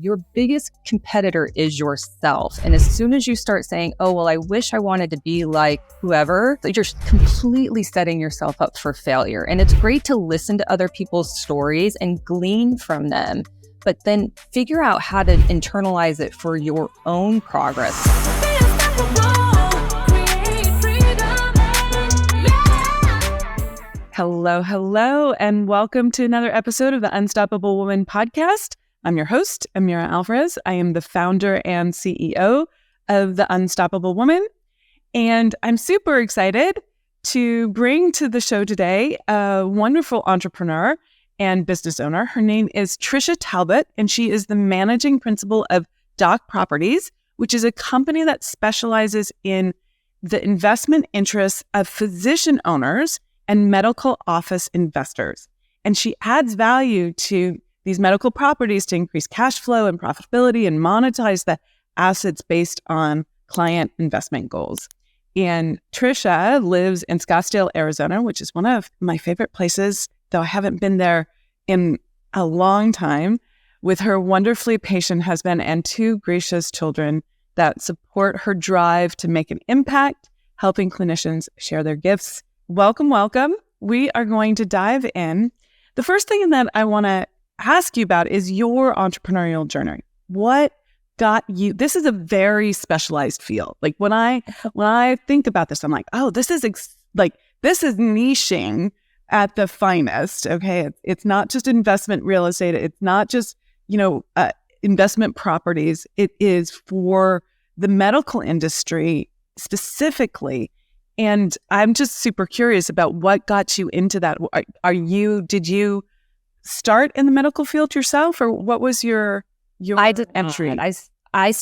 Your biggest competitor is yourself. And as soon as you start saying, oh, well, I wish I wanted to be like whoever, you're completely setting yourself up for failure. And it's great to listen to other people's stories and glean from them, but then figure out how to internalize it for your own progress. Hello, and welcome to another episode of the Unstoppable Woman podcast. I'm your host, Amira Alvarez. I am the founder and CEO of The Unstoppable Woman, and I'm super excited to bring to the show today a wonderful entrepreneur and business owner. Her name is Trisha Talbot, and she is the managing principal of Doc Properties, which is a company that specializes in the investment interests of physician owners and medical office investors. And she adds value to these medical properties to increase cash flow and profitability and monetize the assets based on client investment goals. And Trisha lives in Scottsdale, Arizona, which is one of my favorite places, though I haven't been there in a long time, with her wonderfully patient husband and two gracious children that support her drive to make an impact, helping clinicians share their gifts. Welcome. We are going to dive in. The first thing that I want to ask you about is your entrepreneurial journey. What got you? This is a very specialized field. Like when I think about this, I'm like, oh, this is this is niching at the finest. Okay, it's not just investment real estate. It's not just investment properties. It is for the medical industry specifically. And I'm just super curious about what got you into that. Did you start in the medical field yourself, or what was your I did entry? I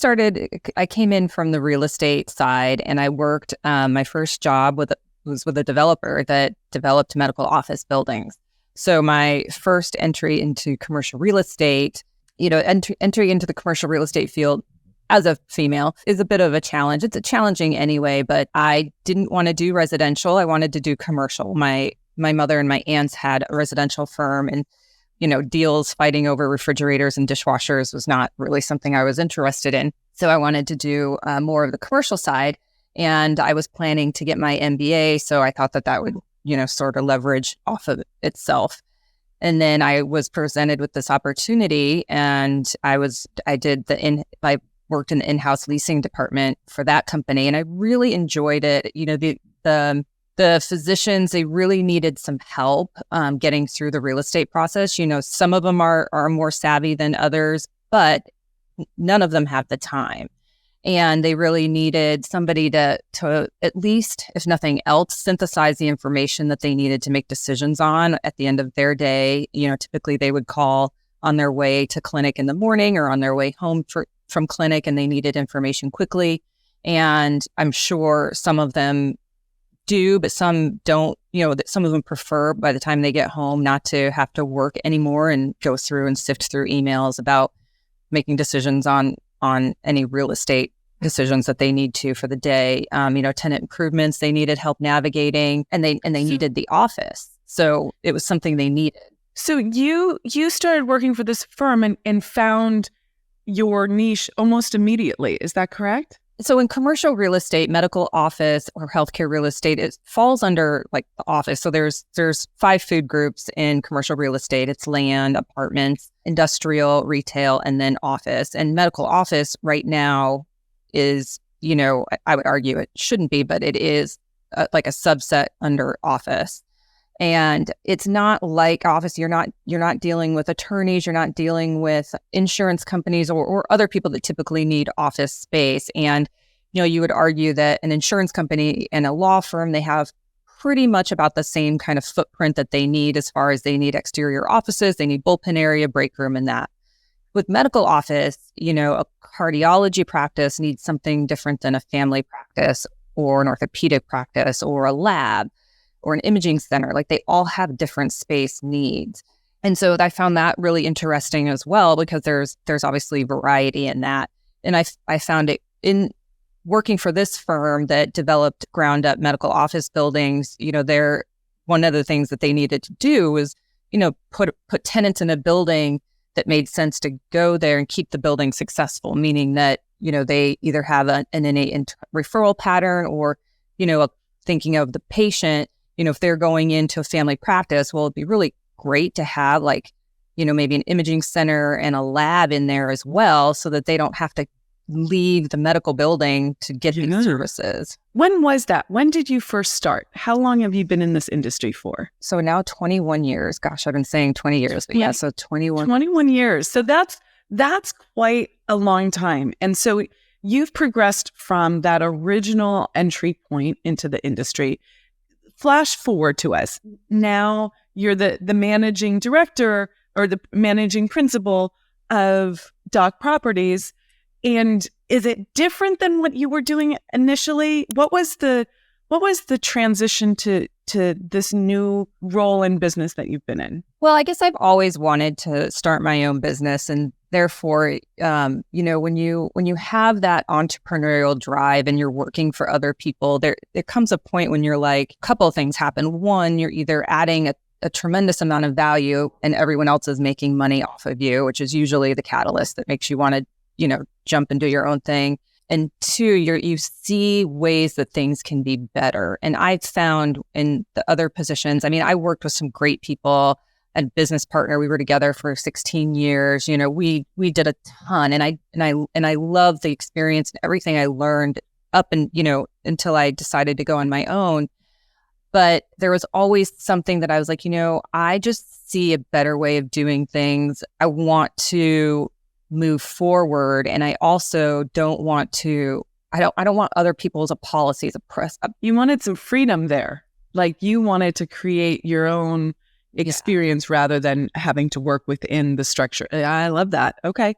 came in from the real estate side, and I worked, my first job was with a developer that developed medical office buildings. So my first entry into commercial real estate, entry into the commercial real estate field as a female is a bit of a challenge. It's challenging anyway, but I didn't want to do residential. I wanted to do commercial. My mother and my aunts had a residential firm, and deals fighting over refrigerators and dishwashers was not really something I was interested in. So I wanted to do more of the commercial side, and I was planning to get my MBA. So I thought that would, sort of leverage off of itself. And then I was presented with this opportunity, and I worked in the in-house leasing department for that company, and I really enjoyed it. The physicians, they really needed some help getting through the real estate process. Some of them are more savvy than others, but none of them have the time. And they really needed somebody to at least, if nothing else, synthesize the information that they needed to make decisions on at the end of their day. Typically they would call on their way to clinic in the morning or on their way home from clinic, and they needed information quickly. And I'm sure some of them do, but some don't. Some of them prefer by the time they get home not to have to work anymore and go through and sift through emails about making decisions on any real estate decisions that they need to for the day. Tenant improvements they needed help navigating, and they needed the office. So it was something they needed. So you started working for this firm and found your niche almost immediately. Is that correct? So in commercial real estate, medical office or healthcare real estate, it falls under like the office. So there's 5 food groups in commercial real estate. It's land, apartments, industrial, retail, and then office. And medical office right now is, I would argue it shouldn't be, but it is like a subset under office. And it's not like office. You're not dealing with attorneys. You're not dealing with insurance companies or other people that typically need office space. And, you would argue that an insurance company and a law firm, they have pretty much about the same kind of footprint that they need as far as they need exterior offices, they need bullpen area, break room, and that. With medical office, a cardiology practice needs something different than a family practice or an orthopedic practice or a lab or an imaging center. Like they all have different space needs. And so I found that really interesting as well, because there's obviously variety in that. And I found it in working for this firm that developed ground up medical office buildings. One of the things that they needed to do was, put tenants in a building that made sense to go there and keep the building successful, meaning that, they either have an innate referral pattern or, thinking of the patient, if they're going into a family practice, well, it'd be really great to have maybe an imaging center and a lab in there as well so that they don't have to leave the medical building to get these services. When was that? When did you first start? How long have you been in this industry for? So now 21 years. Gosh, I've been saying 20 years, but so 21. 21 years. So that's quite a long time. And so you've progressed from that original entry point into the industry. Flash forward to us. Now you're the managing director or the managing principal of Doc Properties. And is it different than what you were doing initially? What was the transition to this new role in business that you've been in? Well, I guess I've always wanted to start my own business, and therefore, when you have that entrepreneurial drive and you're working for other people, there comes a point when you're like, a couple of things happen. One, you're either adding a tremendous amount of value and everyone else is making money off of you, which is usually the catalyst that makes you want to, jump and do your own thing. And two, you see ways that things can be better. And I've found in the other positions, I worked with some great people, a business partner. We were together for 16 years. We did a ton, and I love the experience and everything I learned up and, until I decided to go on my own. But there was always something that I was like, I just see a better way of doing things. I want to move forward, and I also don't want to. I don't want other people's policies oppressed. You wanted some freedom there, like you wanted to create your own experience rather than having to work within the structure. I love that. Okay,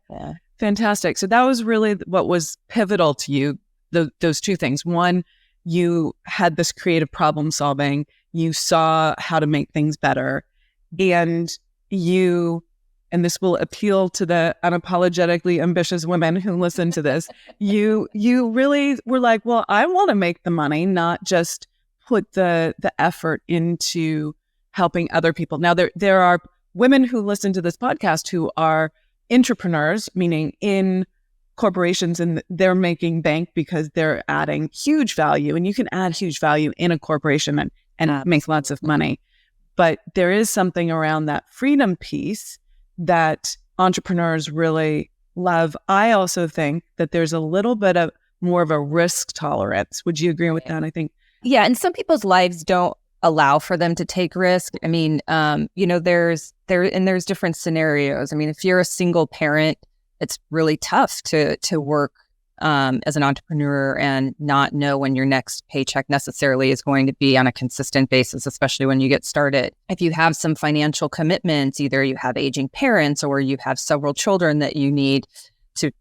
fantastic. So that was really what was pivotal to you. Those two things. One, you had this creative problem solving. You saw how to make things better, and this will appeal to the unapologetically ambitious women who listen to this. You really were like, well, I want to make the money, not just put the effort into helping other people. Now, there are women who listen to this podcast who are entrepreneurs, meaning in corporations, and they're making bank because they're adding huge value. And you can add huge value in a corporation and make lots of money. But there is something around that freedom piece that entrepreneurs really love. I also think that there's a little bit of more of a risk tolerance. Would you agree with that? I think. Yeah. And some people's lives don't allow for them to take risk. There's different scenarios. If you're a single parent, it's really tough to work as an entrepreneur and not know when your next paycheck necessarily is going to be on a consistent basis, especially when you get started. If you have some financial commitments, either you have aging parents or you have several children that you need to,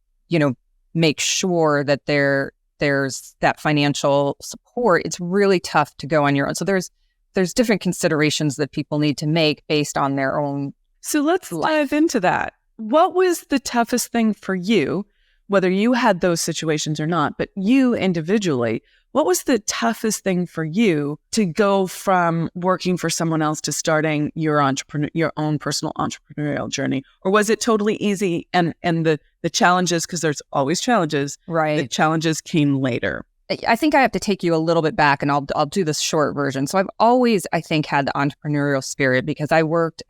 make sure that there's that financial support, it's really tough to go on your own. So there's different considerations that people need to make based on their own. So let's dive into that. What was the toughest thing for you, whether you had those situations or not, but you individually, what was the toughest thing for you to go from working for someone else to starting your own personal entrepreneurial journey? Or was it totally easy and the challenges, because there's always challenges, right? The challenges came later. I think I have to take you a little bit back, and I'll do this short version. So I've always, I think, had the entrepreneurial spirit because I worked,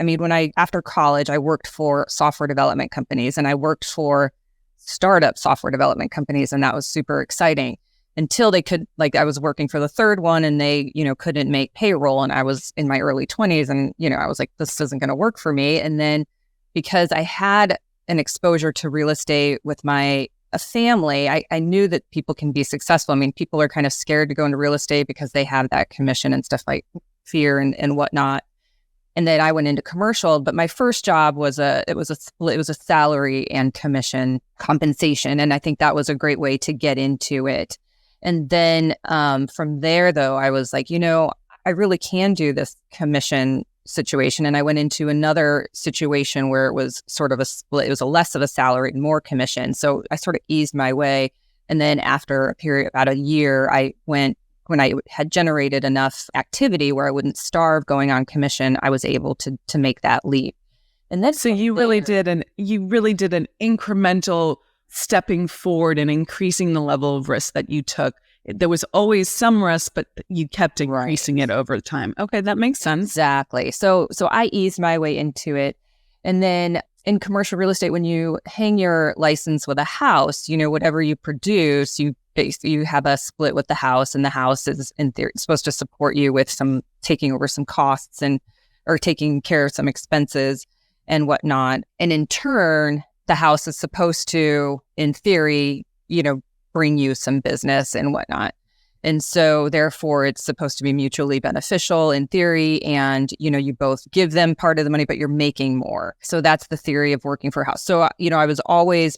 after college, I worked for software development companies, and I worked for startup software development companies, and that was super exciting until they could, I was working for the third one and they, couldn't make payroll, and I was in my early 20s and, I was like, this isn't going to work for me. And then because I had an exposure to real estate with a family, I knew that people can be successful. People are kind of scared to go into real estate because they have that commission and stuff, like fear and whatnot. And then I went into commercial, but my first job was a salary and commission compensation. And I think that was a great way to get into it. And then from there, though, I was like, I really can do this commission situation. And I went into another situation where it was sort of a split. It was a less of a salary and more commission. So I sort of eased my way. And then after a period, about a year, when I had generated enough activity where I wouldn't starve going on commission, I was able to make that leap. And then so you really did an incremental stepping forward and increasing the level of risk that you took. There was always some risk, but you kept increasing it over time. Okay, that makes sense. Exactly. So I eased my way into it. And then in commercial real estate, when you hang your license with a house, whatever you produce, you have a split with the house, and the house is in theory supposed to support you with some taking over some costs or taking care of some expenses and whatnot. And in turn, the house is supposed to, in theory, bring you some business and whatnot. And so therefore it's supposed to be mutually beneficial in theory. And, you both give them part of the money, but you're making more. So that's the theory of working for a house. So, I was always,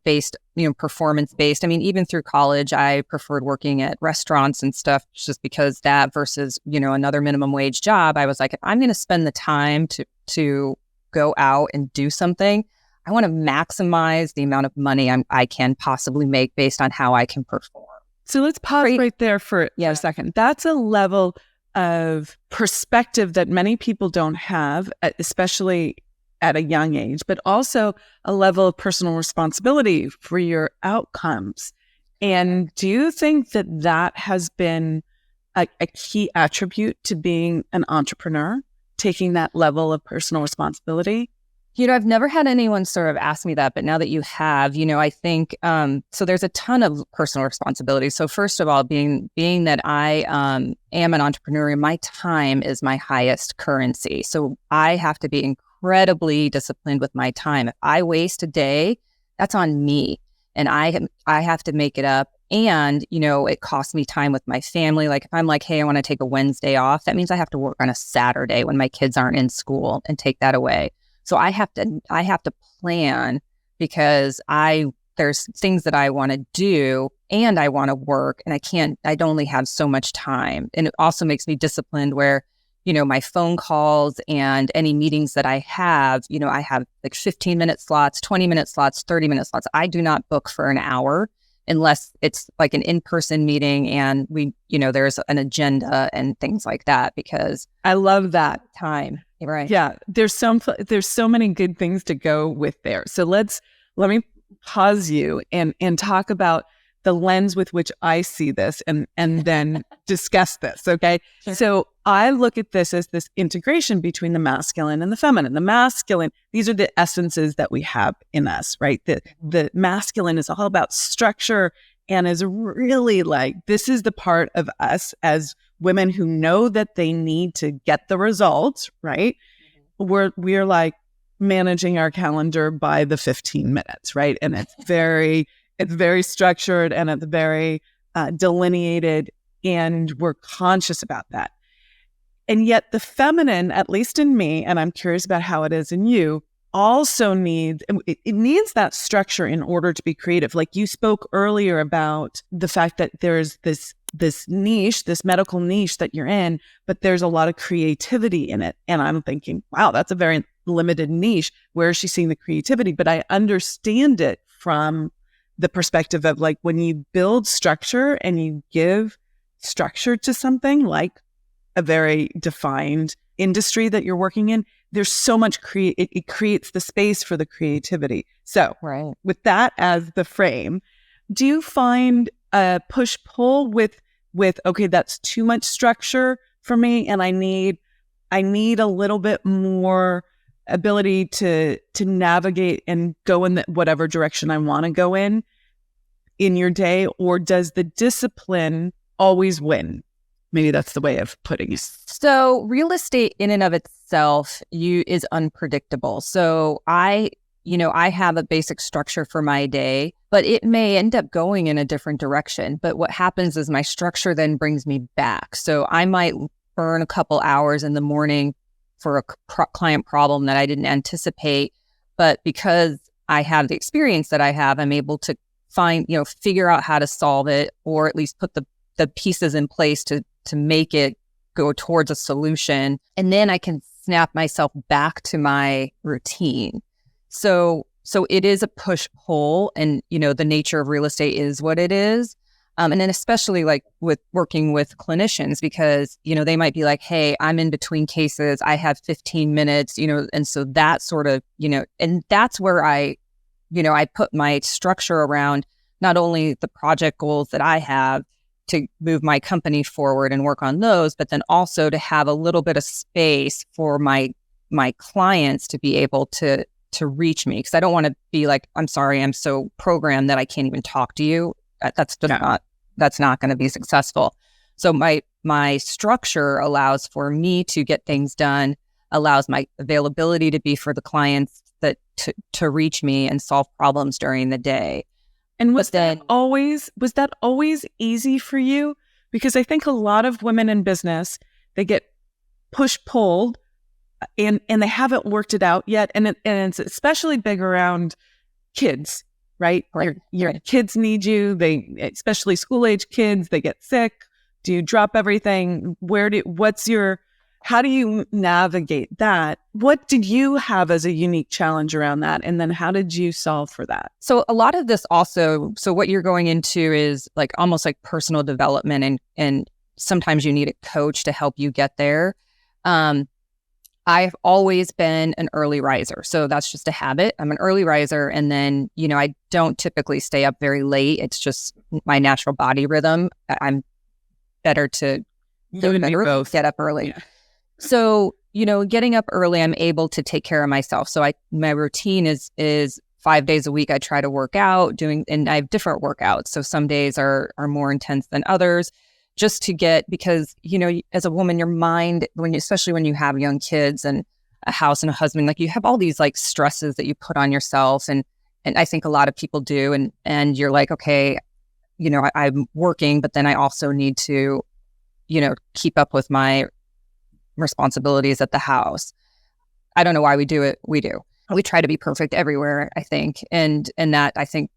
based, performance based. I mean, even through college, I preferred working at restaurants and stuff just because that versus, another minimum wage job. I was like, if I'm going to spend the time to go out and do something, I want to maximize the amount of money I can possibly make based on how I can perform. So let's pause right there for a second. That's a level of perspective that many people don't have, especially at a young age, but also a level of personal responsibility for your outcomes. And do you think that has been a key attribute to being an entrepreneur, taking that level of personal responsibility? I've never had anyone sort of ask me that, but now that you have, I think, so there's a ton of personal responsibility. So first of all, being that I am an entrepreneur, my time is my highest currency. So I have to be incredibly disciplined with my time. If I waste a day, that's on me. And I have to make it up. And, it costs me time with my family. Like if I'm like, hey, I want to take a Wednesday off, that means I have to work on a Saturday when my kids aren't in school and take that away. So I have to plan because there's things that I want to do and I want to work, and I'd only have so much time. And it also makes me disciplined where, my phone calls and any meetings that I have like 15-minute slots, 20-minute slots, 30-minute slots. I do not book for an hour unless it's like an in-person meeting and there's an agenda and things like that, because I love that time. Right. Yeah. There's so many good things to go with there. So let me pause you and talk about the lens with which I see this and then discuss this. Okay. Sure. So I look at this as this integration between the masculine and the feminine. The masculine, these are the essences that we have in us, right? The masculine is all about structure and is really like, this is the part of us as women who know that they need to get the results, right? Mm-hmm. We're like managing our calendar by the 15 minutes, right? And it's very structured and it's very delineated, and we're conscious about that. And yet the feminine, at least in me, and I'm curious about how it is in you, also needs that structure in order to be creative. Like you spoke earlier about the fact that there's this niche, this medical niche that you're in, but there's a lot of creativity in it. And I'm thinking, wow, that's a very limited niche. Where is she seeing the creativity? But I understand it from the perspective of like when you build structure and you give structure to something like a very defined industry that you're working in, there's so much it creates the space for the creativity. So right. With that as the frame, do you find a push-pull with okay, that's too much structure for me and I need a little bit more ability to navigate and go in whatever direction I want to go in your day? Or does the discipline always win? Maybe that's the way of putting it. So real estate in and of itself is unpredictable. So I have a basic structure for my day, but it may end up going in a different direction. But what happens is my structure then brings me back. So I might burn a couple hours in the morning for a client problem that I didn't anticipate. But because I have the experience that I have, I'm able to figure out how to solve it, or at least put the pieces in place to make it go towards a solution. And then I can snap myself back to my routine. So it is a push-pull, and the nature of real estate is what it is. And then especially like with working with clinicians, because, they might be like, hey, I'm in between cases. I have 15 minutes, and so that sort of, and that's where I put my structure around not only the project goals that I have to move my company forward and work on those, but then also to have a little bit of space for my clients to be able to reach me. Because I don't want to be like, I'm sorry, I'm so programmed that I can't even talk to you. That's not going to be successful. So my structure allows for me to get things done, allows my availability to be for the clients that to reach me and solve problems during the day. And was that always easy for you? Because I think a lot of women in business, they get push-pulled and they haven't worked it out yet. And it's especially big around kids, right? Your kids need you. Especially school-age kids, they get sick. Do you drop everything? How do you navigate that? What did you have as a unique challenge around that? And then how did you solve for that? So a lot of this also, so what you're going into is like almost like personal development, and sometimes you need a coach to help you get there. I've always been an early riser. So that's just a habit. I'm an early riser. And then, I don't typically stay up very late. It's just my natural body rhythm. I'm better to get up early. Yeah. So, getting up early, I'm able to take care of myself. So my routine is 5 days a week. I try to work out and I have different workouts. So some days are more intense than others, just to because, as a woman, your mind, especially when you have young kids and a house and a husband, like you have all these like stresses that you put on yourself. And I think a lot of people do. And you're like, okay, I'm working, but then I also need to, keep up with my responsibilities at the house. I don't know why we do it. We do. We try to be perfect everywhere, I think. And that I think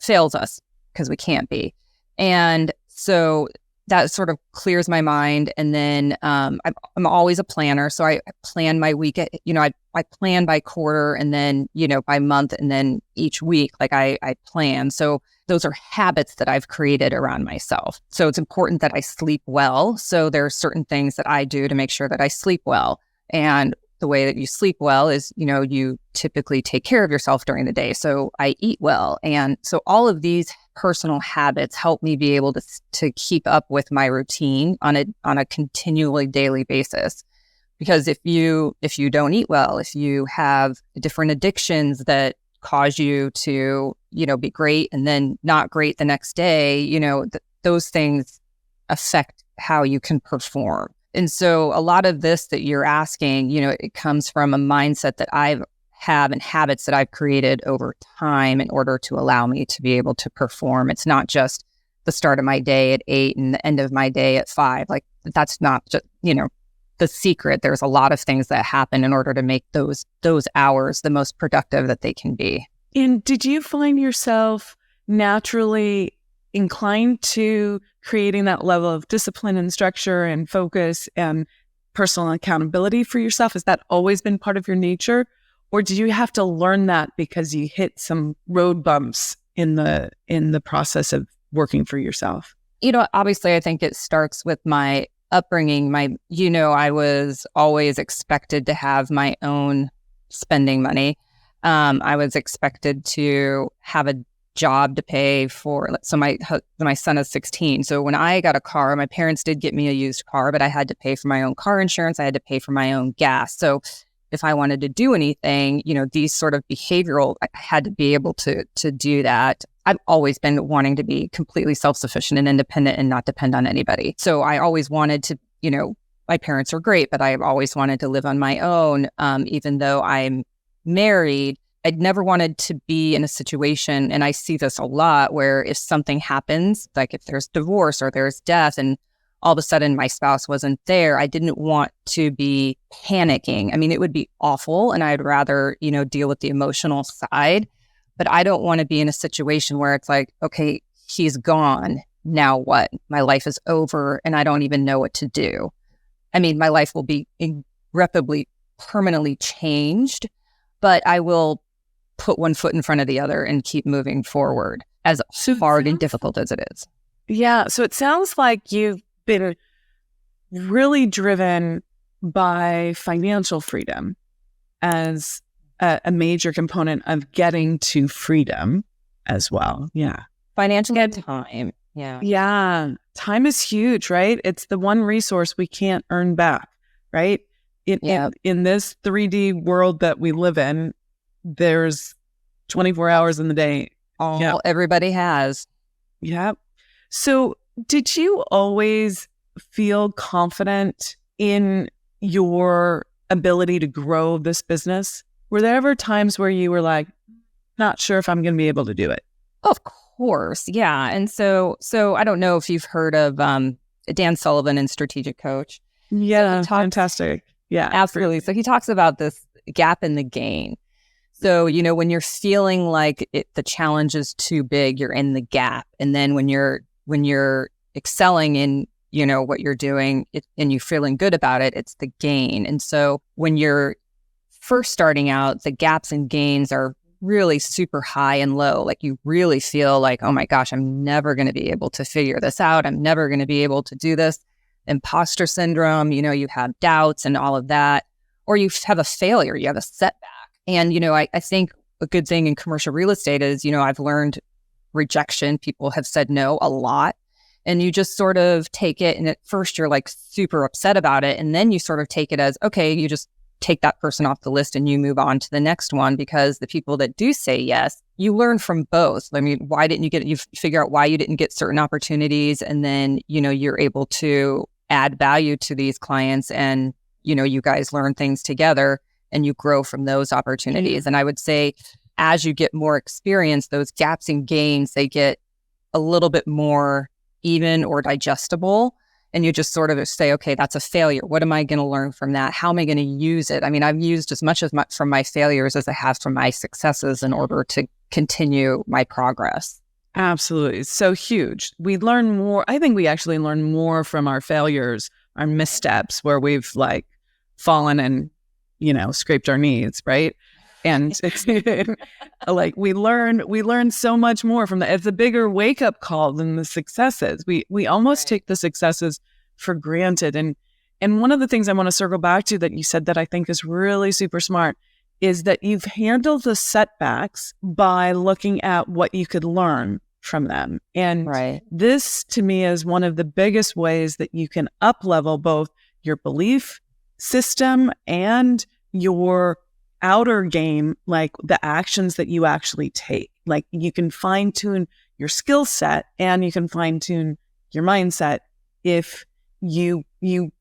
fails us because we can't be. And so that sort of clears my mind. And then I'm always a planner. So I plan my week, I plan by quarter and then, by month and then each week, like I plan. So those are habits that I've created around myself. So it's important that I sleep well. So there are certain things that I do to make sure that I sleep well. And the way that you sleep well is, you typically take care of yourself during the day. So I eat well. And so all of these personal habits help me be able to keep up with my routine on a continually daily basis. Because if you don't eat well, if you have different addictions that cause you to, be great and then not great the next day, those things affect how you can perform. And so a lot of this that you're asking, it comes from a mindset that I have and habits that I've created over time in order to allow me to be able to perform. It's not just the start of my day at 8 and the end of my day at 5. Like that's not just, the secret. There's a lot of things that happen in order to make those hours the most productive that they can be. And did you find yourself naturally inclined to creating that level of discipline and structure and focus and personal accountability for yourself? Has that always been part of your nature? Or did you have to learn that because you hit some road bumps in the process of working for yourself? Obviously, I think it starts with my upbringing. I was always expected to have my own spending money. I was expected to have a job to pay for. So my son is 16. So when I got a car, my parents did get me a used car, but I had to pay for my own car insurance. I had to pay for my own gas. So if I wanted to do anything, these sort of behavioral, I had to be able to do that. I've always been wanting to be completely self-sufficient and independent and not depend on anybody. So I always wanted to, my parents are great, but I've always wanted to live on my own. Even though I'm married, I'd never wanted to be in a situation, and I see this a lot, where if something happens, like if there's divorce or there's death and all of a sudden my spouse wasn't there, I didn't want to be panicking. I mean, it would be awful and I'd rather, deal with the emotional side, but I don't want to be in a situation where it's like, okay, he's gone. Now what? My life is over and I don't even know what to do. I mean, my life will be irreparably, permanently changed, but I will put one foot in front of the other and keep moving forward. as hard and difficult as it is. Yeah. So it sounds like you've been really driven by financial freedom as a major component of getting to freedom as well. Yeah. Financial and time. Yeah. Yeah. Time is huge, right? It's the one resource we can't earn back, right? In this 3D world that we live in, there's 24 hours in the day. Everybody has. Yeah. So did you always feel confident in your ability to grow this business? Were there ever times where you were like, not sure if I'm going to be able to do it? Of course. Yeah. And so I don't know if you've heard of Dan Sullivan and Strategic Coach. Yeah. Fantastic. Yeah. Absolutely. So he talks about this gap in the gain. So, when you're feeling like the challenge is too big, you're in the gap. And then when you're excelling in, what you're doing and you're feeling good about it, it's the gain. And so when you're first starting out, the gaps and gains are really super high and low. Like you really feel like, oh my gosh, I'm never going to be able to figure this out. I'm never going to be able to do this. Imposter syndrome, you have doubts and all of that, or you have a failure, you have a setback. And, I think a good thing in commercial real estate is, I've learned rejection. People have said no a lot. And you just sort of take it. And at first you're like super upset about it. And then you sort of take it as, okay, you just take that person off the list and you move on to the next one, because the people that do say yes, you learn from both. I mean, why didn't you get it? You figure out why you didn't get certain opportunities. And then, you're able to add value to these clients and, you guys learn things together and you grow from those opportunities. And I would say as you get more experience, those gaps and gains, they get a little bit more even or digestible. And you just sort of say, okay, that's a failure. What am I going to learn from that? How am I going to use it? I mean, I've used as much from my failures as I have from my successes in order to continue my progress. Absolutely. It's so huge. We learn more. I think we actually learn more from our failures, our missteps, where we've like fallen and, scraped our knees, right? And it's like we learn so much more from that. It's a bigger wake up call than the successes. We almost take the successes for granted. And one of the things I want to circle back to that you said that I think is really super smart is that you've handled the setbacks by looking at what you could learn from them. And this to me is one of the biggest ways that you can up level both your belief system and your outer game, like the actions that you actually take. Like you can fine tune your skill set and you can fine tune your mindset if you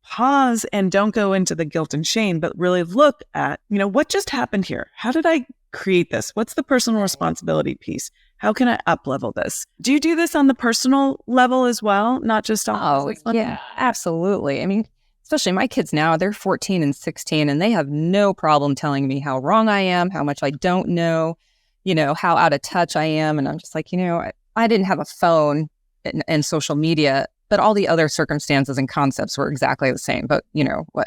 pause and don't go into the guilt and shame, but really look at, what just happened here? How did I create this? What's the personal responsibility piece? How can I up level this? Do you do this on the personal level as well? Not just on yeah, absolutely. I mean, especially my kids now, they're 14 and 16, and they have no problem telling me how wrong I am, how much I don't know, how out of touch I am. And I'm just like, I didn't have a phone and social media, but all the other circumstances and concepts were exactly the same, but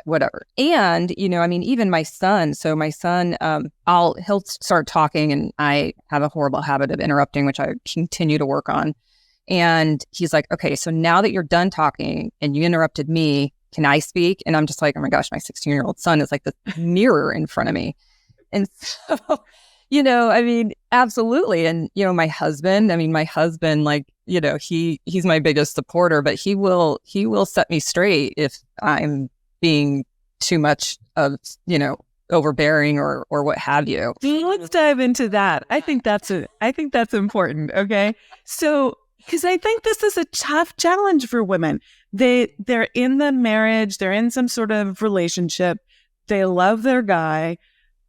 whatever. And, I mean, even my son, he'll start talking and I have a horrible habit of interrupting, which I continue to work on. And he's like, okay, so now that you're done talking and you interrupted me, can I speak? And I'm just like, oh my gosh, my 16-year-old son is like the mirror in front of me. And so, I mean, absolutely. And, my husband, like, he's my biggest supporter, but he will set me straight if I'm being too much of, overbearing or what have you. Let's dive into that. I think that's important. Okay. So, because I think this is a tough challenge for women. They're in the marriage, they're in some sort of relationship, they love their guy,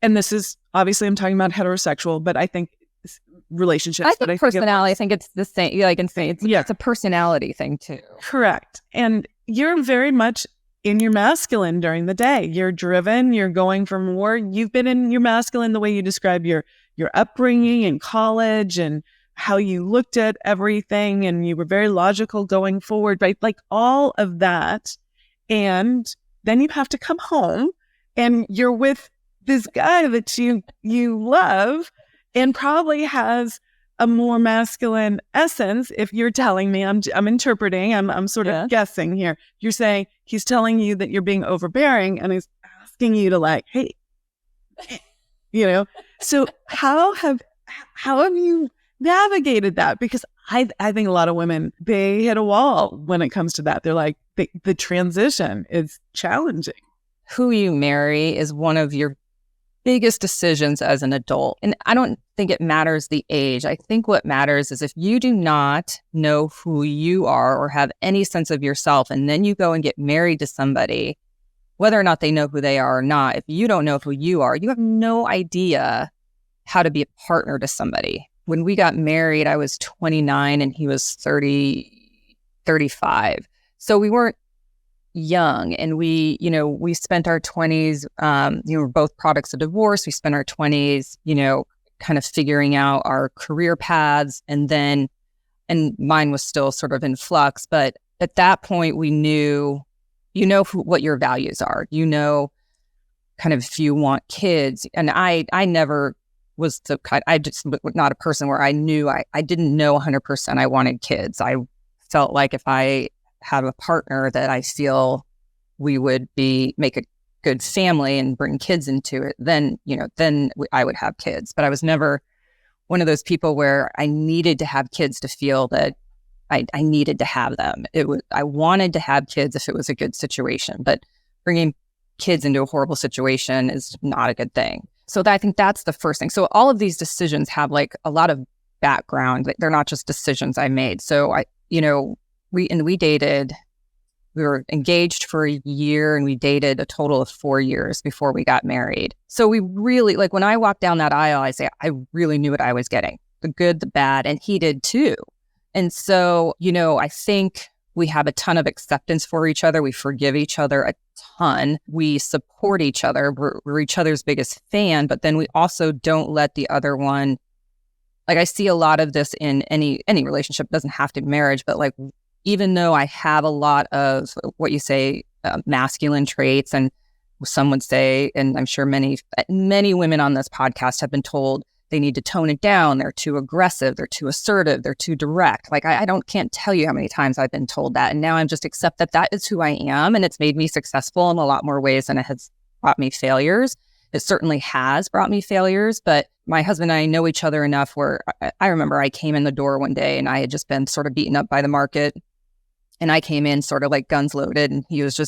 and this is obviously I'm talking about heterosexual, but I think relationships. I think personality. I think it's the same. Yeah, I can say it's a personality thing too. Correct, and you're very much in your masculine during the day. You're driven. You're going for more. You've been in your masculine the way you describe your upbringing in college and how you looked at everything, and you were very logical going forward, right? Like all of that. And then you have to come home and you're with this guy that you love and probably has a more masculine essence. If you're telling me, I'm interpreting, I'm sort of guessing here. You're saying he's telling you that you're being overbearing and he's asking you to like, hey, So how have you navigated that? Because I think a lot of women, they hit a wall when it comes to that. They're like, the transition is challenging. Who you marry is one of your biggest decisions as an adult. And I don't think it matters the age. I think what matters is if you do not know who you are or have any sense of yourself, and then you go and get married to somebody, whether or not they know who they are or not, if you don't know who you are, you have no idea how to be a partner to somebody. When we got married, I was 29 and he was 35. So we weren't young, and we spent our 20s, we're both products of divorce. We spent our 20s, kind of figuring out our career paths, and mine was still sort of in flux. But at that point, we knew, what your values are, kind of if you want kids. And I never was I just was not a person where I knew, I didn't know 100% I wanted kids. I felt like if I have a partner that I feel we would make a good family and bring kids into it, then I would have kids. But I was never one of those people where I needed to have kids to feel that I needed to have them. I wanted to have kids if it was a good situation, but bringing kids into a horrible situation is not a good thing. So I think that's the first thing. So all of these decisions have like a lot of background. They're not just decisions I made. So we dated, we were engaged for a year, and we dated a total of 4 years before we got married. So we really, like, when I walked down that aisle, I say, I really knew what I was getting, the good, the bad, and he did too. And so, I think we have a ton of acceptance for each other. We forgive each other a ton. We support each other. We're each other's biggest fan, but then we also don't let the other one, like, I see a lot of this in any relationship. It doesn't have to be marriage, but like, even though I have a lot of what you say, masculine traits, and some would say, and I'm sure many women on this podcast have been told they need to tone it down. They're too aggressive. They're too assertive. They're too direct. Like, I can't tell you how many times I've been told that. And now I'm just accept that is who I am. And it's made me successful in a lot more ways than it has brought me failures. It certainly has brought me failures, but my husband and I know each other enough where I remember I came in the door one day and I had just been sort of beaten up by the market. And I came in sort of like guns loaded, and he's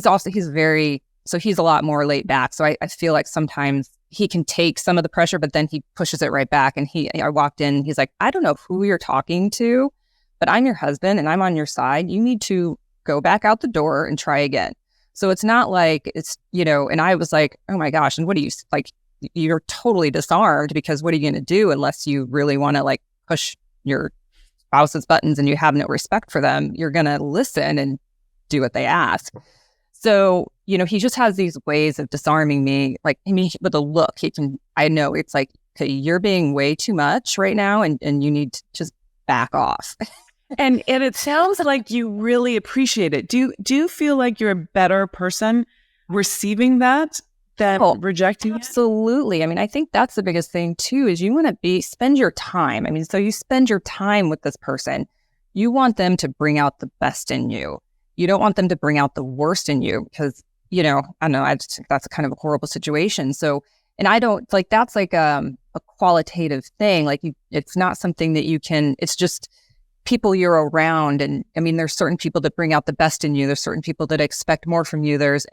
a lot more laid back. So I feel like sometimes he can take some of the pressure, but then he pushes it right back. And I walked in, he's like, I don't know who you're talking to, but I'm your husband and I'm on your side. You need to go back out the door and try again. So it's not like it's, and I was like, oh my gosh. And what do you like? You're totally disarmed, because what are you going to do unless you really want to like push your spouse's buttons and you have no respect for them? You're going to listen and do what they ask. So, he just has these ways of disarming me, like, with a look. I know it's like, okay, you're being way too much right now, and you need to just back off. And it sounds like you really appreciate it. Do you feel like you're a better person receiving that than rejecting it? Absolutely. I mean, I think that's the biggest thing too, is you want to spend your time. I mean, so you spend your time with this person. You want them to bring out the best in you. You don't want them to bring out the worst in you, because, I don't know, I just think that's kind of a horrible situation. So, and I don't, like, that's like a qualitative thing. Like, it's not something that you can, it's just people you're around. And I mean, there's certain people that bring out the best in you. There's certain people that expect more from you. There's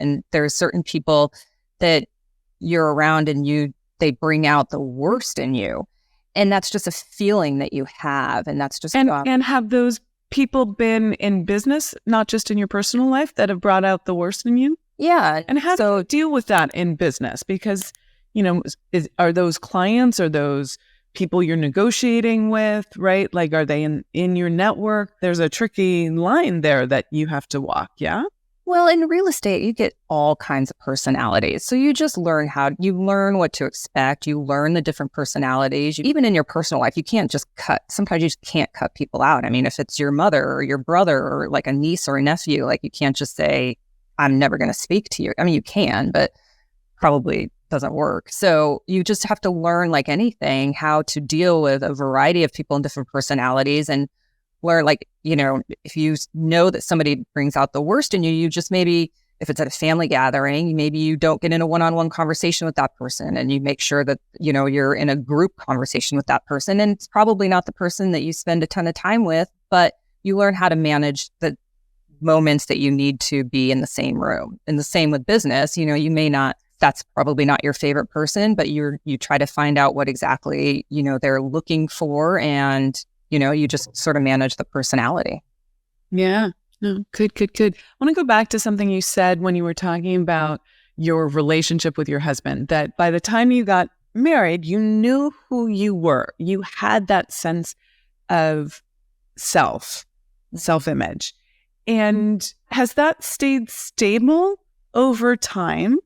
certain people that you're around and they bring out the worst in you. And that's just a feeling that you have. And that's just, and have those people been in business, not just in your personal life, that have brought out the worst in you? Yeah. And how do you deal with that in business? Because, are those clients, are those people you're negotiating with, right? Like, are they in your network? There's a tricky line there that you have to walk. Yeah. Well, in real estate, you get all kinds of personalities. So you just learn what to expect. You learn the different personalities. Even in your personal life, you can't just sometimes you just can't cut people out. I mean, if it's your mother or your brother or like a niece or a nephew, like, you can't just say, I'm never going to speak to you. I mean, you can, but probably doesn't work. So you just have to learn, like anything, how to deal with a variety of people and different personalities, and learn, like, if you know that somebody brings out the worst in you, you just maybe, if it's at a family gathering, maybe you don't get in a one-on-one conversation with that person, and you make sure that, you're in a group conversation with that person. And it's probably not the person that you spend a ton of time with, but you learn how to manage the moments that you need to be in the same room. And the same with business, you may not, that's probably not your favorite person, but you try to find out what exactly, they're looking for, and, you just sort of manage the personality. Yeah. No, good. I want to go back to something you said when you were talking about your relationship with your husband, that by the time you got married, you knew who you were. You had that sense of self-image. And has that stayed stable over time,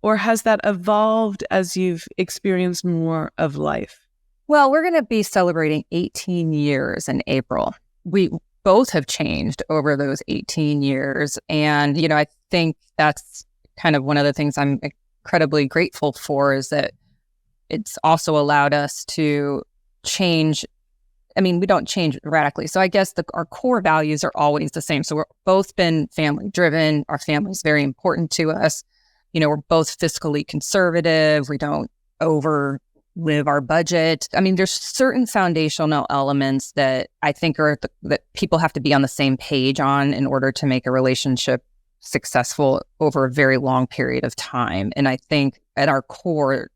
or has that evolved as you've experienced more of life? Well, we're going to be celebrating 18 years in April. We both have changed over those 18 years. And, I think that's kind of one of the things I'm incredibly grateful for, is that it's also allowed us to change. I mean, we don't change radically. So I guess our core values are always the same. So we're both been family driven. Our family's very important to us. We're both fiscally conservative. We don't overlive our budget. I mean, there's certain foundational elements that I think that people have to be on the same page on in order to make a relationship successful over a very long period of time. And I think at our core,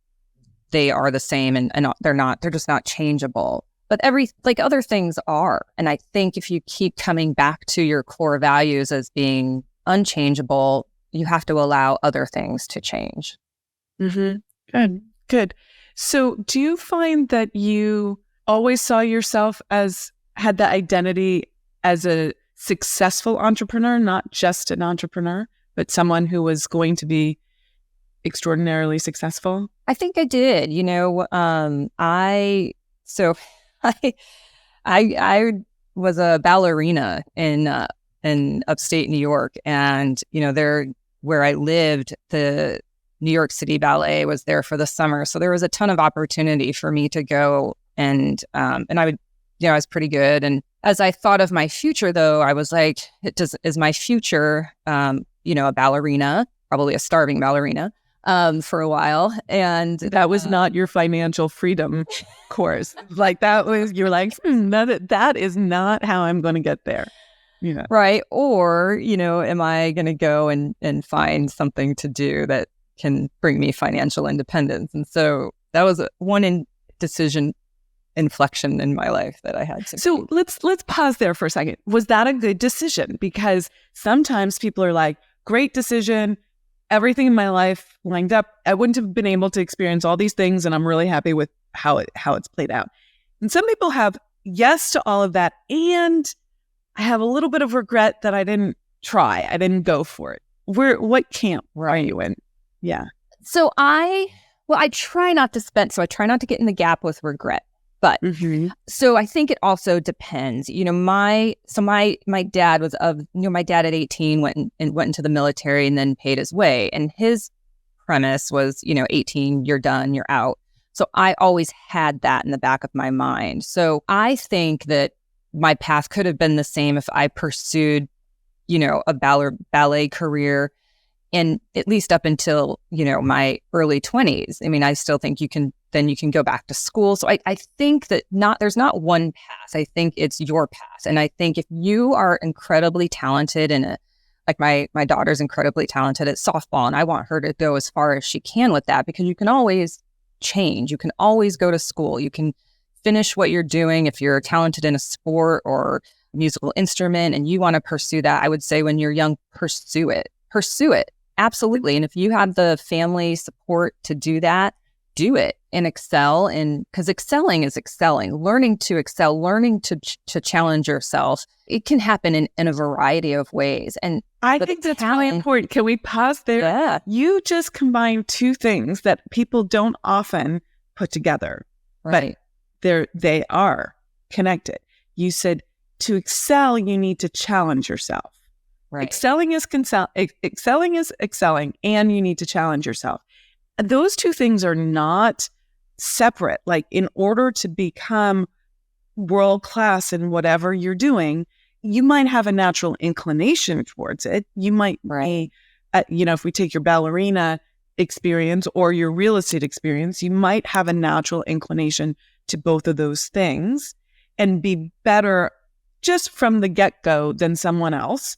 they are the same, and they're just not changeable. But other things are. And I think if you keep coming back to your core values as being unchangeable, you have to allow other things to change. Mm-hmm. Good. So do you find that you always saw yourself had the identity as a successful entrepreneur, not just an entrepreneur, but someone who was going to be extraordinarily successful? I think I did. I was a ballerina in upstate New York, and there where I lived, the New York City Ballet was there for the summer, so there was a ton of opportunity for me to go, and I would, I was pretty good. And as I thought of my future, though, I was like, is my future, a ballerina, probably a starving ballerina, for a while. And that was not your financial freedom course. Like you're like, that is not how I'm going to get there. Yeah. Right. Or, am I going to go and find something to do that can bring me financial independence? And so that was one decision inflection in my life that I had to make. Let's pause there for a second. Was that a good decision? Because sometimes people are like, great decision, everything in my life lined up. I wouldn't have been able to experience all these things, and I'm really happy with how it's played out. And some people have yes to all of that, and I have a little bit of regret that I didn't try. I didn't go for it. What camp are you in? Yeah. So I try not to get in the gap with regret. But so I think it also depends. My dad was my dad at 18 went into the military and then paid his way. And his premise was, 18, you're done, you're out. So I always had that in the back of my mind. So I think that my path could have been the same if I pursued, a ballet career, and at least up until, my early 20s. I mean, I still think you can go back to school. So I think that there's not one path. I think it's your path. And I think if you are incredibly talented like my daughter's incredibly talented at softball, and I want her to go as far as she can with that, because you can always change. You can always go to school. You can finish what you're doing. If you're talented in a sport or musical instrument and you want to pursue that, I would say when you're young, pursue it. Absolutely. And if you have the family support to do that, do it and excel. And because excelling is excelling, learning to excel, learning to challenge yourself. It can happen in a variety of ways. And I think that's really important. Can we pause there? Yeah. You just combined two things that people don't often put together, right? But they are connected. You said to excel, you need to challenge yourself. Right. Excelling is excelling, and you need to challenge yourself. those two things are not separate. Like, in order to become world class in whatever you're doing, you might have a natural inclination towards it. You might be, if we take your ballerina experience or your real estate experience, you might have a natural inclination to both of those things and be better just from the get-go than someone else.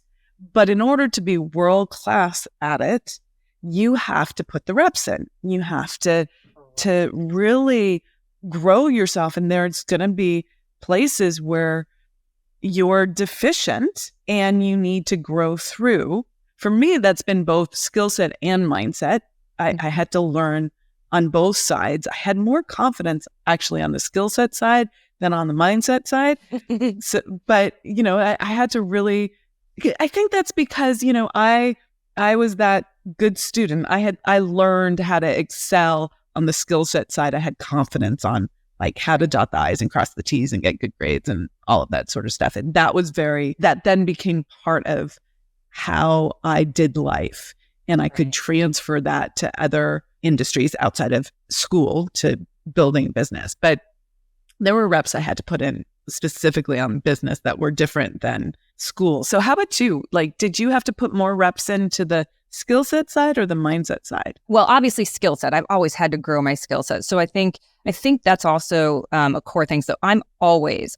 But in order to be world class at it, you have to put the reps in. You have to really grow yourself. And there's going to be places where you're deficient and you need to grow through. For me, that's been both skill set and mindset. I had to learn on both sides. I had more confidence actually on the skill set side than on the mindset side. But I had to really, I think that's because, I was that good student. I learned how to excel on the skill set side. I had confidence on like how to dot the I's and cross the T's and get good grades and all of that sort of stuff. And that then became part of how I did life. And I could transfer that to other industries outside of school to building a business. But there were reps I had to put in specifically on business that were different than school. So how about you? Like, did you have to put more reps into the skill set side or the mindset side? Well, obviously skill set. I've always had to grow my skill set. So I think that's also a core thing. So I'm always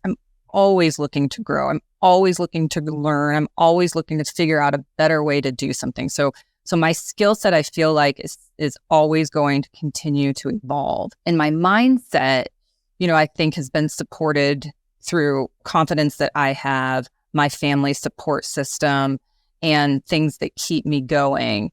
looking to grow. I'm always looking to learn. I'm always looking to figure out a better way to do something. So my skill set, I feel like is always going to continue to evolve. And my mindset, I think has been supported through confidence that I have, my family support system, and things that keep me going,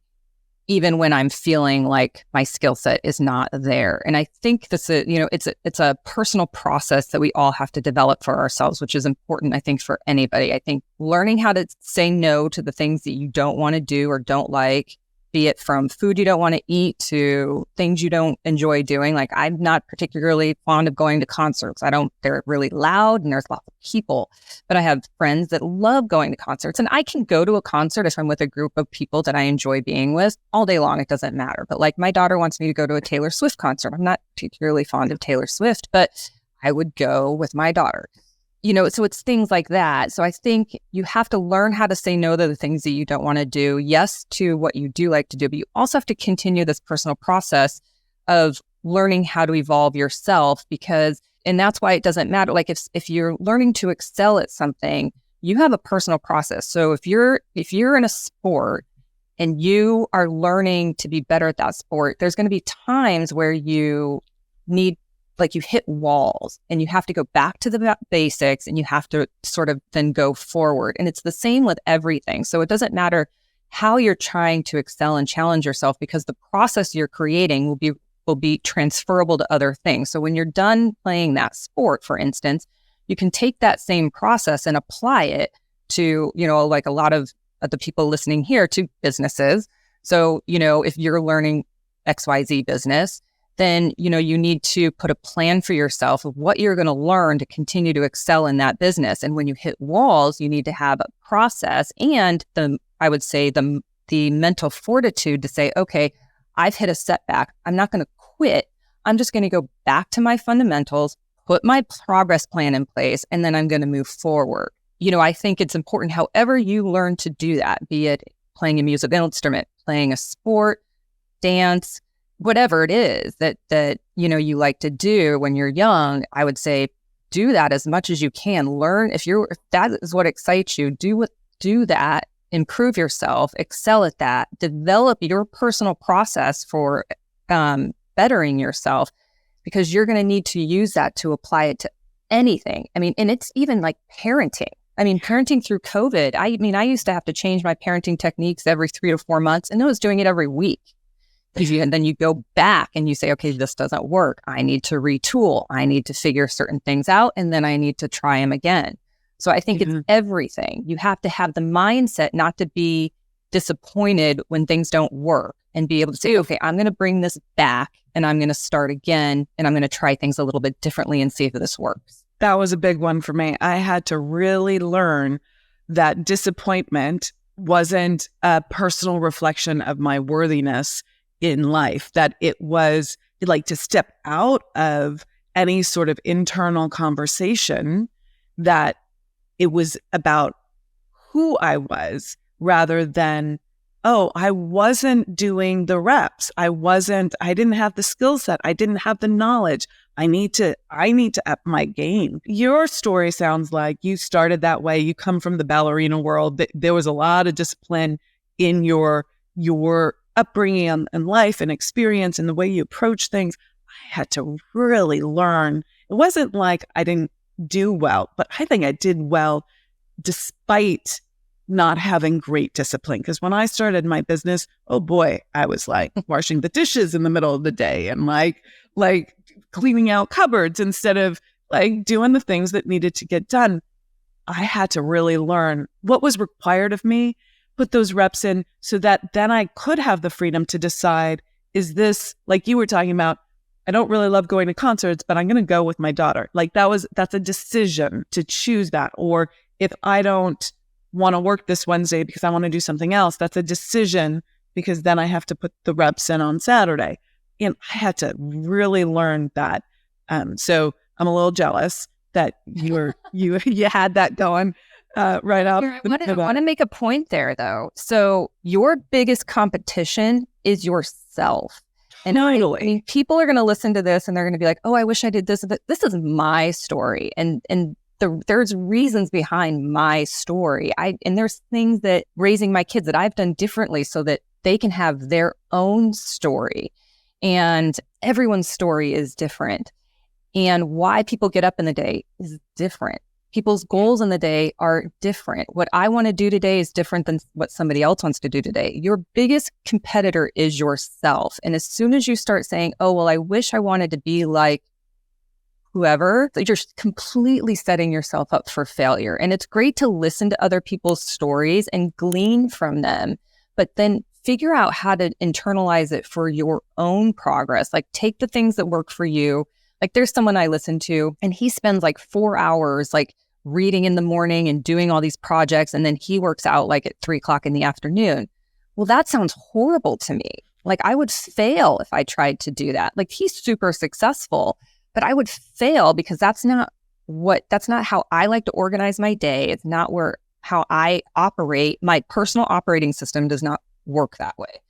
even when I'm feeling like my skill set is not there. And I think it's a personal process that we all have to develop for ourselves, which is important, I think, for anybody. I think learning how to say no to the things that you don't want to do or don't like, be it from food you don't want to eat to things you don't enjoy doing. Like, I'm not particularly fond of going to concerts. They're really loud and there's lots of people, but I have friends that love going to concerts, and I can go to a concert if I'm with a group of people that I enjoy being with all day long. It doesn't matter. But like, my daughter wants me to go to a Taylor Swift concert. I'm not particularly fond of Taylor Swift, but I would go with my daughter. So it's things like that. So I think you have to learn how to say no to the things that you don't want to do. Yes to what you do like to do, but you also have to continue this personal process of learning how to evolve yourself, and that's why it doesn't matter. Like, if you're learning to excel at something, you have a personal process. So if you're in a sport and you are learning to be better at that sport, there's going to be times where you need, like, you hit walls and you have to go back to the basics and you have to sort of then go forward. And it's the same with everything. So it doesn't matter how you're trying to excel and challenge yourself, because the process you're creating will be transferable to other things. So when you're done playing that sport, for instance, you can take that same process and apply it to, like a lot of the people listening here, to businesses. So, if you're learning XYZ business, then, you need to put a plan for yourself of what you're going to learn to continue to excel in that business. And when you hit walls, you need to have a process and I would say the mental fortitude to say, okay, I've hit a setback. I'm not going to quit. I'm just going to go back to my fundamentals, put my progress plan in place, and then I'm going to move forward. I think it's important, however you learn to do that, be it playing a musical instrument, playing a sport, dance, whatever it is that you like to do when you're young. I would say do that as much as you can. Learn if that is what excites you. Do that. Improve yourself. Excel at that. Develop your personal process for bettering yourself, because you're going to need to use that to apply it to anything. And it's even like parenting. Parenting through COVID. I used to have to change my parenting techniques every 3 to 4 months, and I was doing it every week. And then you go back and you say, okay, this doesn't work. I need to retool. I need to figure certain things out, and then I need to try them again. So I think it's everything. You have to have the mindset not to be disappointed when things don't work, and be able to say, okay, I'm going to bring this back and I'm going to start again, and I'm going to try things a little bit differently and see if this works. That was a big one for me. I had to really learn that disappointment wasn't a personal reflection of my worthiness. in life, that it was like to step out of any sort of internal conversation, that it was about who I was rather than, oh, I wasn't doing the reps. I didn't have the skill set. I didn't have the knowledge. I need to up my game. Your story sounds like you started that way. You come from the ballerina world. There was a lot of discipline in your upbringing and life and experience and the way you approach things. I had to really learn. It wasn't like I didn't do well, but I think I did well despite not having great discipline. Because when I started my business, oh boy, I was like washing the dishes in the middle of the day and like cleaning out cupboards instead of like doing the things that needed to get done. I had to really learn what was required of me, put those reps in so that then I could have the freedom to decide, is this, like you were talking about, I don't really love going to concerts, but I'm going to go with my daughter. Like that's a decision to choose that. Or if I don't want to work this Wednesday because I want to do something else, that's a decision because then I have to put the reps in on Saturday. And I had to really learn that. So I'm a little jealous that you had that going right out. I want to make a point there though. So your biggest competition is yourself. And I mean, people are going to listen to this and they're going to be like, oh, I wish I did this. But this is my story. And there's reasons behind my story. And there's things that raising my kids that I've done differently so that they can have their own story. And everyone's story is different. And why people get up in the day is different. People's goals in the day are different. What I want to do today is different than what somebody else wants to do today. Your biggest competitor is yourself. And as soon as you start saying, oh, well, I wish I wanted to be like whoever, you're completely setting yourself up for failure. And it's great to listen to other people's stories and glean from them, but then figure out how to internalize it for your own progress. Like take the things that work for you. Like there's someone I listen to and he spends like 4 hours like reading in the morning and doing all these projects. And then he works out like at 3:00 in the afternoon. Well, that sounds horrible to me. Like I would fail if I tried to do that. Like he's super successful, but I would fail because that's not how I like to organize my day. It's not how I operate. My personal operating system does not work that way.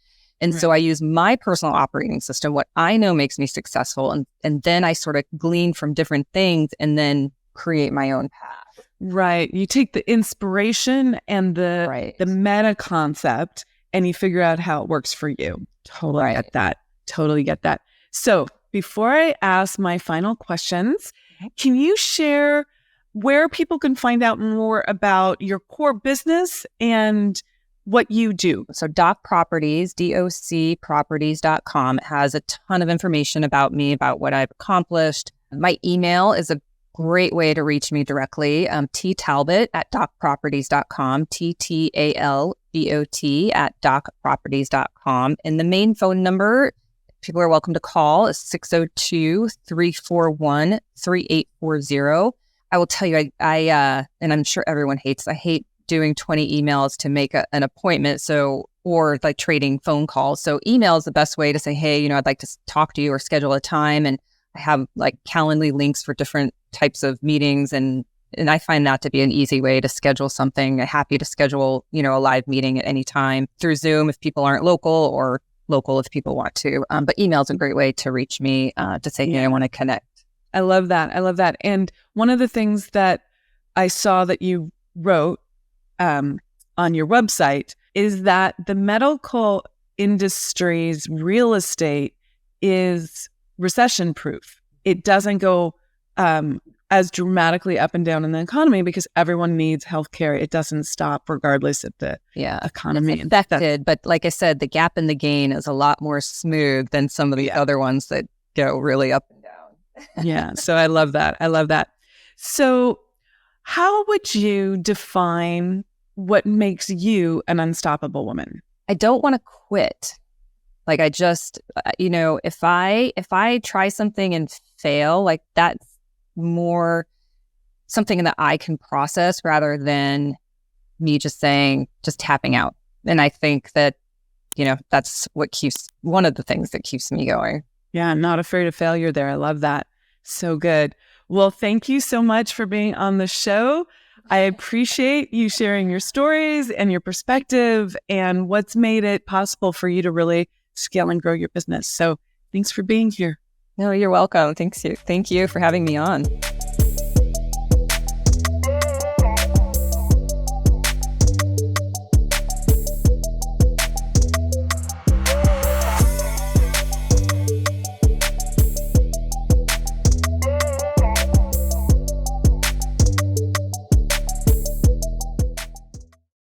And so I use my personal operating system, what I know makes me successful. And then I sort of glean from different things and then create my own path. Right. You take the inspiration and the meta concept and you figure out how it works for you. Totally get that. Totally get that. So before I ask my final questions, can you share where people can find out more about your core business and what you do? So Doc Properties, docproperties.com has a ton of information about me, about what I've accomplished. My email is a great way to reach me directly. ttalbot@docproperties.com, TTALBOT @docproperties.com. And the main phone number, people are welcome to call, is 602-341-3840. I will tell you, I and I'm sure everyone I hate doing 20 emails to make an appointment. Or like trading phone calls. So email is the best way to say, hey, I'd like to talk to you or schedule a time. And I have like Calendly links for different types of meetings. And I find that to be an easy way to schedule something. I'm happy to schedule, a live meeting at any time through Zoom if people aren't local, or local if people want to. But email is a great way to reach me to say, hey, I want to connect. I love that. And one of the things that I saw that you wrote on your website is that the medical industry's real estate is recession proof. It doesn't go as dramatically up and down in the economy because everyone needs healthcare. It doesn't stop regardless of the economy. It's affected, but like I said, the gap in the gain is a lot more smooth than some of the other ones that go really up and down. Yeah. So I love that. So how would you define what makes you an unstoppable woman? I don't want to quit. Like I just, if I try something and fail, like that's more something that I can process rather than me just tapping out. And I think that that's one of the things that keeps me going. Yeah, not afraid of failure there. I love that. So good. Well, thank you so much for being on the show. I appreciate you sharing your stories and your perspective and what's made it possible for you to really scale and grow your business. So thanks for being here. No, you're welcome. Thank you for having me on.